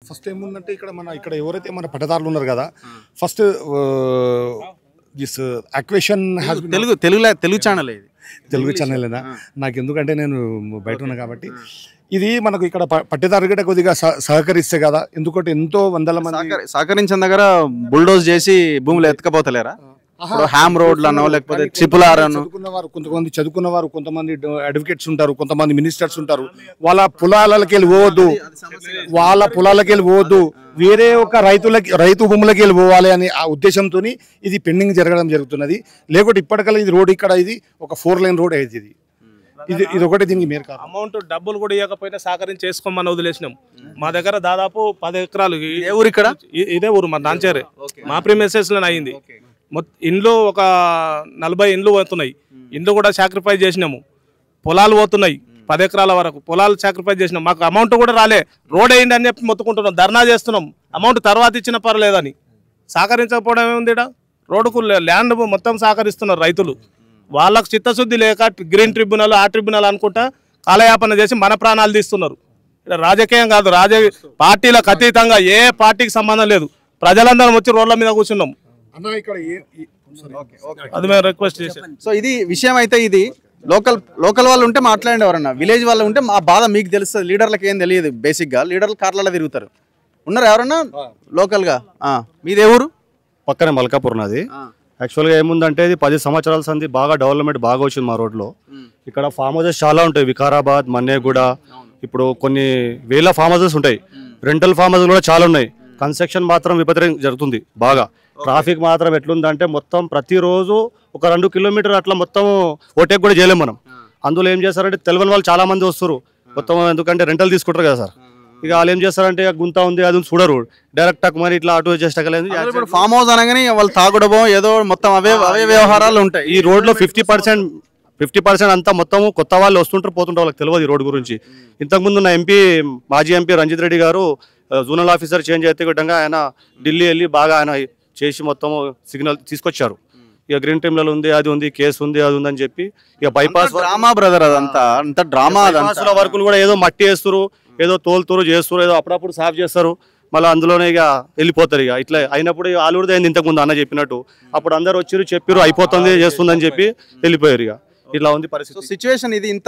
First ఏముందంటే ఇక్కడ ఎవరైతే మన పట్టదారులు ఉన్నారు కదా, ఫస్ట్ దిస్ అక్వేషన్ తెలుగు ఛానల్ ఇది, తెలుగు ఛానల్ నాకు ఎందుకంటే నేను బయట ఉన్నా కాబట్టి ఇది మనకు ఇక్కడ పట్టేదారు గట్ట కొద్దిగా సహకరిస్తే కదా, ఎందుకంటే ఎంతో వందల మంది సహకరించిన దగ్గర బుల్డోజ్ చేసి భూములు ఎత్తుకపోతలేరా? హ్యామ్ రోడ్లు అనో లేకపోతే ట్రిపుల్-R అనో, కొంతమంది చదువుకున్నవారు, కొంతమంది అడ్వకేట్స్ ఉంటారు, కొంతమంది మినిస్టర్స్ ఉంటారు, వాళ్ళ పొలాలకి వెళ్ళి పోవద్దు, వేరే ఒక రైతు భూములకి వెళ్ళి పోవాలి అనే ఆ ఉద్దేశంతో ఇది పెండింగ్ జరగడం జరుగుతున్నది. లేకపోతే ఇప్పటికల్లా ఇది రోడ్ ఇది ఒక 4 లైన్ రోడ్ అయ్యేది. ఇది ఒకటి దీనికి మేర కాదు. అమౌంట్ డబ్బులు కూడా ఇవ్వకపోయినా సహకరించి చేసుకోమని వదిలేసినాం. మా దగ్గర దాదాపు 10 ఎకరాలు. ఊరు ఇక్కడ ఇదే ఊరు మా నాంచేరే, మా ప్రీమిసెస్ లో అయింది. ఇండ్లు ఒక 40 ఇండ్లు పోతున్నాయి. ఇండ్లు కూడా సాక్రిఫైస్ చేసినాము. పొలాలు పోతున్నాయి 10 ఎకరాల వరకు, పొలాలు సాక్రిఫైస్ చేసినాం. మాకు అమౌంట్ కూడా రాలే. రోడ్ అయింది అని చెప్పి మొత్తుకుంటున్నాం, ధర్నా చేస్తున్నాం. అమౌంట్ తర్వాత ఇచ్చిన పర్లేదని. సహకరించకపోవడం ఏముంది? రోడ్డుకు ల్యాండ్ మొత్తం సహకరిస్తున్నారు రైతులు. వాళ్ళకు చిత్తశుద్ధి లేక గ్రీన్ ట్రిబ్యునల్, ఆ ట్రిబ్యునల్ అనుకుంటా కాలయాపన చేసి మన ప్రాణాలు తీస్తున్నారు. ఇక్కడ రాజకీయం కాదు, పార్టీలకు అతీతంగా ఏ పార్టీకి సంబంధం లేదు. ప్రజలందరం వచ్చి రోడ్ల మీద కూర్చున్నాం. అది మేము రిక్వెస్ట్ చేసాం. సో ఇది విషయం అయితే, ఇది లోకల్ వాళ్ళు ఉంటే మాట్లాడండి, ఎవరన్నా విలేజ్ వాళ్ళు ఉంటే మా బాధ మీకు తెలుస్తుంది. లీడర్లకు ఏం తెలియదు, బేసిక్గా లీడర్లు కార్లలో తిరుగుతారు. ఉన్నారు ఎవరన్నా లోకల్గా? మీదే ఊరు? పక్కనే మల్కాపూర్ నాది. యాక్చువల్గా ఏముందంటే ఇది 10 సంవత్సరాల సంది బాగా డెవలప్మెంట్ బాగా వచ్చింది మా రోడ్లో. ఇక్కడ ఫామ్ హౌసెస్ చాలా ఉంటాయి, వికారాబాద్, మన్నేగూడ, ఇప్పుడు కొన్ని వేల ఫామ్ హౌసెస్ ఉంటాయి. రెంటల్ ఫామ్ హౌసెస్ కూడా చాలా ఉన్నాయి. కన్స్ట్రక్షన్ మాత్రం విపరీతంగా జరుగుతుంది బాగా. ట్రాఫిక్ మాత్రం ఎట్లుందంటే మొత్తం ప్రతిరోజు ఒక 2 కిలోమీటర్ అట్లా మొత్తం ఓటేక్ కూడా చేయలేము మనం. అందులో ఏం చేస్తారంటే తెలియని వాళ్ళు చాలా మంది వస్తారు మొత్తం, ఎందుకంటే రెంటల్ తీసుకుంటారు కదా సార్. ఇక వాళ్ళు ఏం చేస్తారంటే గుంత ఉంది అది చూడరు, డైరెక్ట్ మరి ఇట్లా అటు చేస్తలేదు. ఫామ్ హౌస్ అనగానే వాళ్ళు తాగుడమో ఏదో మొత్తం అవే వ్యవహారాలు ఉంటాయి. ఈ రోడ్లో 50% అంతా మొత్తం కొత్త వాళ్ళు వస్తుంటారు పోతుంటారు, వాళ్ళకి తెలియదు ఈ రోడ్ గురించి. ఇంతకుముందు ఉన్న మాజీ ఎంపీ రంజిత్ రెడ్డి గారు జోనల్ ఆఫీసర్ చేంజ్ అయితే విధంగా ఆయన ఢిల్లీ వెళ్ళి బాగా ఆయన చేసి మొత్తం సిగ్నల్ తీసుకొచ్చారు. ఇక గ్రీన్ టైమ్లలో ఉంది, అది ఉంది, కేసు ఉంది, అది ఉందని చెప్పి ఇక బైపాస్ డ్రామా బ్రదర్, అదంతా డ్రామా. వర్కులు కూడా ఏదో మట్టి వేస్తారు, ఏదో తోలుతూరు చేస్తారు, ఏదో అప్పుడప్పుడు సాఫ్ చేస్తారు, మళ్ళీ అందులోనే ఇక వెళ్ళిపోతారు. ఇక ఇట్లా అయినప్పుడు ఆలూరుది అయింది ఇంతకుముందు అన్న చెప్పినట్టు. అప్పుడు అందరు వచ్చారు చెప్పారు అయిపోతుంది చేస్తుందని చెప్పి వెళ్ళిపోయారు. ఇక ఇట్లా ఉంది పరిస్థితి. సిచ్యువేషన్ ఇది. ఇంత